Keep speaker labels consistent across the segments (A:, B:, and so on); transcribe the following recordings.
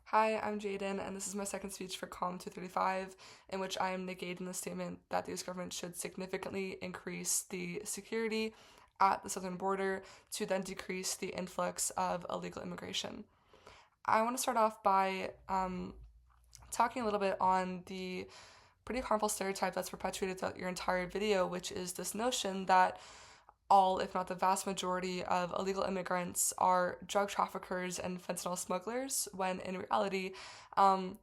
A: Hi, I'm Jaden, and this is my second speech for Comm 235, in which I am negating the statement that the US government should significantly increase the security at the southern border to then decrease the influx of illegal immigration. I want to start off by talking a little bit on the pretty harmful stereotype that's perpetuated throughout your entire video, which is this notion that all, if not the vast majority, of illegal immigrants are drug traffickers and fentanyl smugglers, when in reality, um,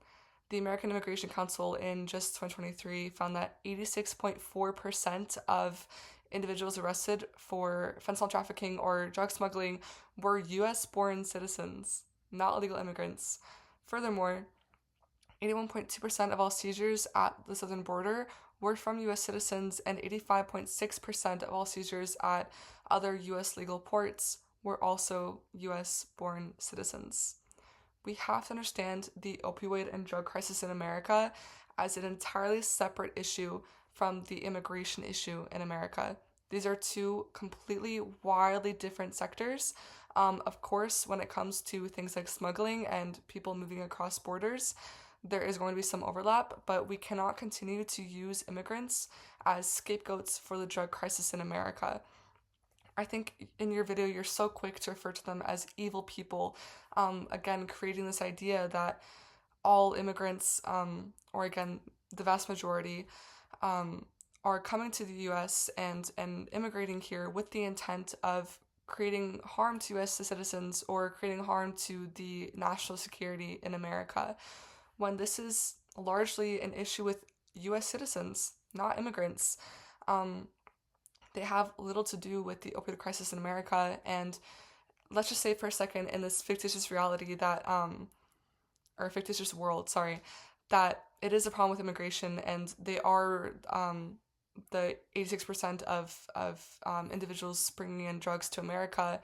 A: the American Immigration Council in just 2023 found that 86.4% of individuals arrested for fentanyl trafficking or drug smuggling were US born citizens, not illegal immigrants. Furthermore, 81.2% of all seizures at the southern border were from US citizens, and 85.6% of all seizures at other US legal ports were also US born citizens. We have to understand the opioid and drug crisis in America as an entirely separate issue from the immigration issue in America. These are two completely wildly different sectors. Of course, when it comes to things like smuggling and people moving across borders, there is going to be some overlap, but we cannot continue to use immigrants as scapegoats for the drug crisis in America. I think in your video, you're so quick to refer to them as evil people, again, creating this idea that all immigrants, or again, the vast majority, are coming to the US and immigrating here with the intent of creating harm to US citizens or creating harm to the national security in America, when this is largely an issue with US citizens, not immigrants. Um, they have little to do with the opioid crisis in America, and let's just say for a second, in this fictitious reality that, or fictitious world, sorry, that it is a problem with immigration, and they are the 86% of individuals bringing in drugs to America.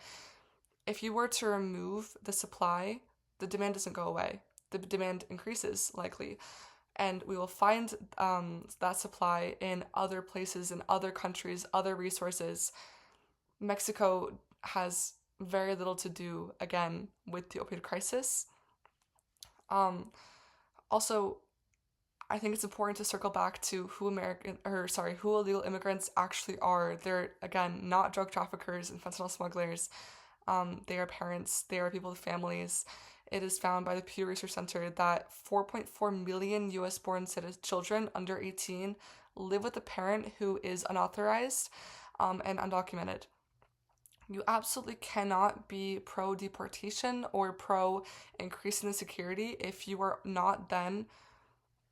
A: If you were to remove the supply, the demand doesn't go away. The demand increases likely, and we will find that supply in other places, in other countries, other resources. Mexico has very little to do again with the opioid crisis. Um, Also, I think it's important to circle back to who illegal immigrants actually are. They're again not drug traffickers and fentanyl smugglers. They are parents. They are people with families. It is found by the Pew Research Center that 4.4 million US born children under 18 live with a parent who is unauthorized and undocumented. You absolutely cannot be pro deportation or pro increasing the security if you are not then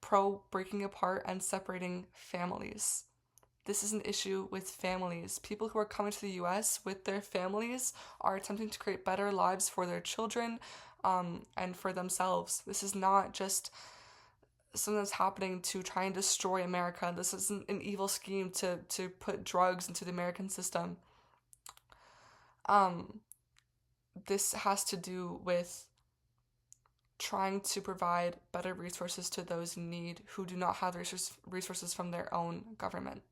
A: pro breaking apart and separating families. This is an issue with families. People who are coming to the US with their families are attempting to create better lives for their children, and for themselves. This is not just something that's happening to try and destroy America. This isn't an evil scheme to put drugs into the American system. Um, this has to do with trying to provide better resources to those in need who do not have resources from their own government.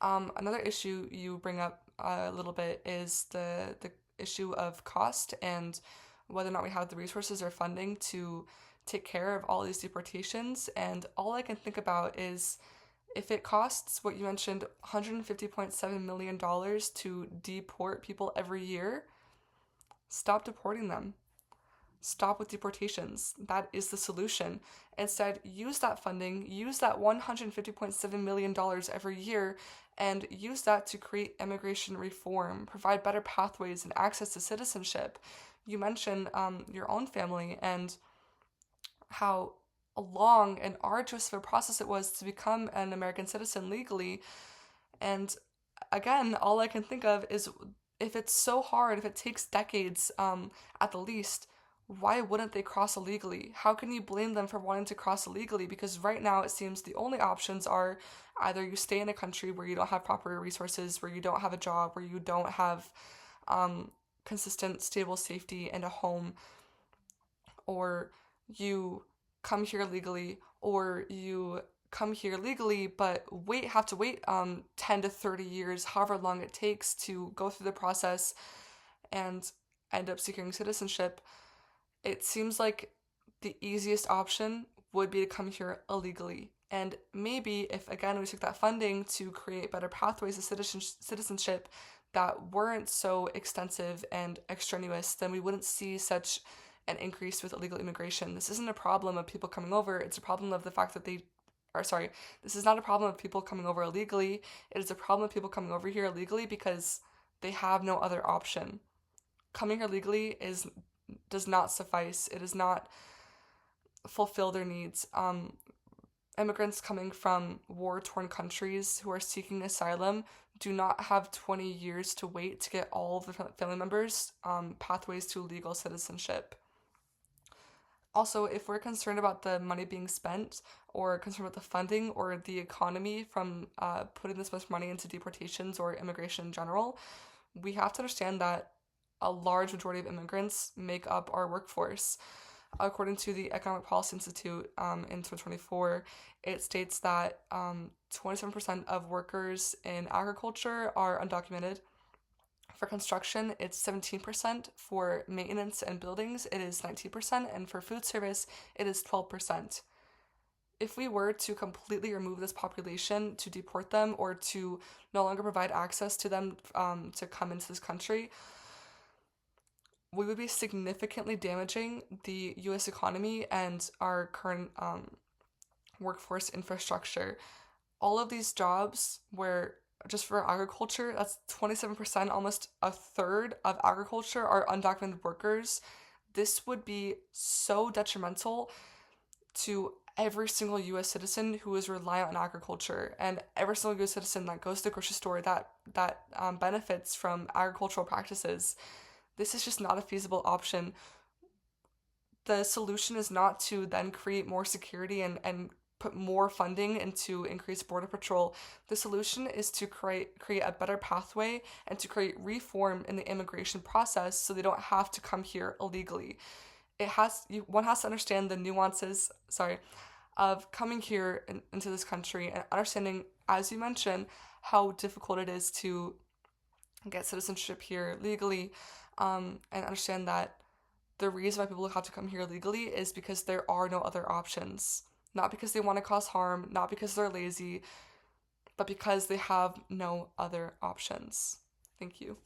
A: Another issue you bring up a little bit is the issue of cost and whether or not we have the resources or funding to take care of all these deportations. And all I can think about is if it costs what you mentioned, $150.7 million to deport people every year, stop deporting them. Stop with deportations. That is the solution. Instead, use that funding, use that $150.7 million every year, and use that to create immigration reform, provide better pathways and access to citizenship. You mentioned your own family and how long and arduous of a process it was to become an American citizen legally. And again, all I can think of is if it's so hard, if it takes decades at the least, why wouldn't they cross illegally? How can you blame them for wanting to cross illegally? Because right now it seems the only options are either you stay in a country where you don't have proper resources, where you don't have a job, where you don't have consistent, stable safety and a home, or you come here legally, or you come here legally but have to wait 10 to 30 years, however long it takes to go through the process and end up securing citizenship. It seems like the easiest option would be to come here illegally. And maybe if, again, we took that funding to create better pathways to citizenship that weren't so extensive and extraneous, then we wouldn't see such an increase with illegal immigration. This isn't a problem of people coming over, it's a problem of the fact that this is not a problem of people coming over illegally, it is a problem of people coming over here illegally because they have no other option. Coming here legally does not suffice. It does not fulfill their needs. Immigrants coming from war-torn countries who are seeking asylum do not have 20 years to wait to get all of the family members pathways to legal citizenship. Also, if we're concerned about the money being spent or concerned about the funding or the economy from putting this much money into deportations or immigration in general, we have to understand that a large majority of immigrants make up our workforce. According to the Economic Policy Institute in 2024, it states that 27% of workers in agriculture are undocumented. For construction, it's 17%. For maintenance and buildings, it is 19%. And for food service, it is 12%. If we were to completely remove this population, to deport them, or to no longer provide access to them to come into this country, we would be significantly damaging the U.S. economy and our current workforce infrastructure. All of these jobs where just for agriculture, that's 27%, almost a third of agriculture are undocumented workers. This would be so detrimental to every single U.S. citizen who is reliant on agriculture, and every single U.S. citizen that goes to the grocery store that benefits from agricultural practices. This is just not a feasible option. The solution is not to then create more security and put more funding into increased border patrol. The solution is to create a better pathway and to create reform in the immigration process so they don't have to come here illegally. One has to understand the nuances, of coming here into this country and understanding, as you mentioned, how difficult it is to get citizenship here legally, and understand that the reason why people have to come here legally is because there are no other options. Not because they want to cause harm, not because they're lazy, but because they have no other options. Thank you.